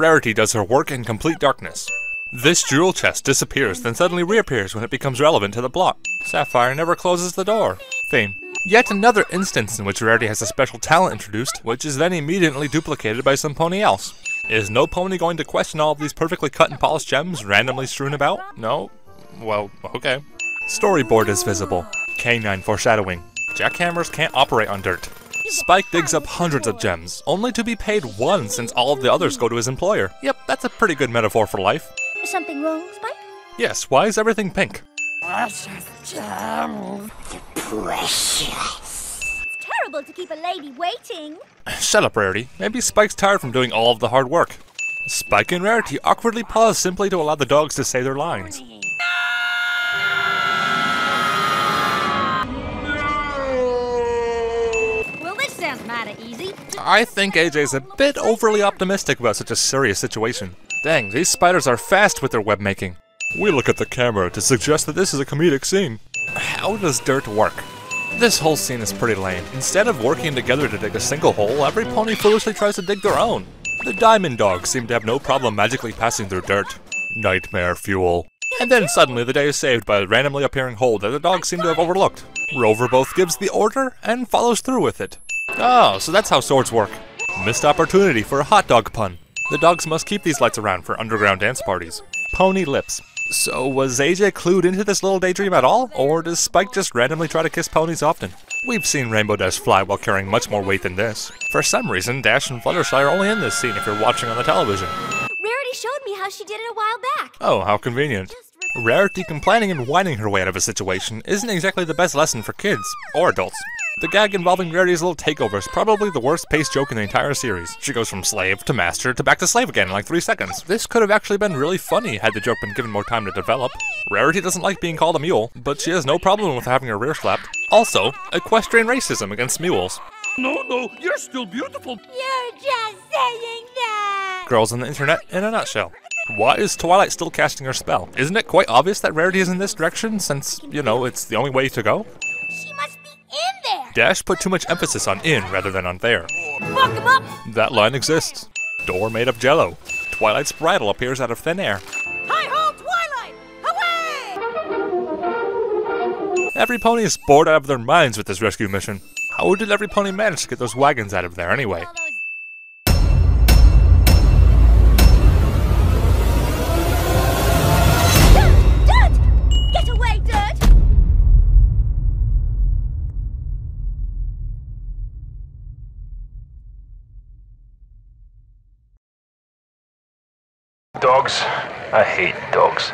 Rarity does her work in complete darkness. This jewel chest disappears, then suddenly reappears when it becomes relevant to the plot. Sapphire never closes the door. Theme. Yet another instance in which Rarity has a special talent introduced, which is then immediately duplicated by some pony else. Is no pony going to question all of these perfectly cut and polished gems randomly strewn about? No? Well, okay. Storyboard is visible. Canine foreshadowing. Jackhammers can't operate on dirt. Spike digs up hundreds of gems, only to be paid one since all of the others go to his employer. Yep, that's a pretty good metaphor for life. Is something wrong, Spike? Yes, why is everything pink? Precious gems. Precious. It's terrible to keep a lady waiting. Shut up, Rarity. Maybe Spike's tired from doing all of the hard work. Spike and Rarity awkwardly pause simply to allow the dogs to say their lines. Well, this sounds mighty easy. I think AJ's a bit overly optimistic about such a serious situation. Dang, these spiders are fast with their web making. We look at the camera to suggest that this is a comedic scene. How does dirt work? This whole scene is pretty lame. Instead of working together to dig a single hole, every pony foolishly tries to dig their own. The diamond dogs seem to have no problem magically passing through dirt. Nightmare fuel. And then suddenly the day is saved by a randomly appearing hole that the dogs seem to have overlooked. Rover both gives the order and follows through with it. Oh, so that's how swords work. Missed opportunity for a hot dog pun. The dogs must keep these lights around for underground dance parties. Pony lips. So was AJ clued into this little daydream at all? Or does Spike just randomly try to kiss ponies often? We've seen Rainbow Dash fly while carrying much more weight than this. For some reason, Dash and Fluttershy are only in this scene if you're watching on the television. Rarity showed me how she did it a while back. Oh, how convenient. Rarity complaining and whining her way out of a situation isn't exactly the best lesson for kids, or adults. The gag involving Rarity's little takeover is probably the worst paced joke in the entire series. She goes from slave to master to back to slave again in like 3 seconds. This could have actually been really funny had the joke been given more time to develop. Rarity doesn't like being called a mule, but she has no problem with having her rear slapped. Also, equestrian racism against mules. No, you're still beautiful. You're just saying that. Girls on the internet in a nutshell. Why is Twilight still casting her spell? Isn't it quite obvious that Rarity is in this direction since, you know, it's the only way to go? She must be in there. Dash put too much emphasis on in rather than on there. Fuck him up. That line exists. Door made of jello. Twilight's bridle appears out of thin air. Hi-ho, Twilight! Away! Every pony is bored out of their minds with this rescue mission. How did every pony manage to get those wagons out of there anyway? Dirt! Get away, Dirt! Dogs. I hate dogs.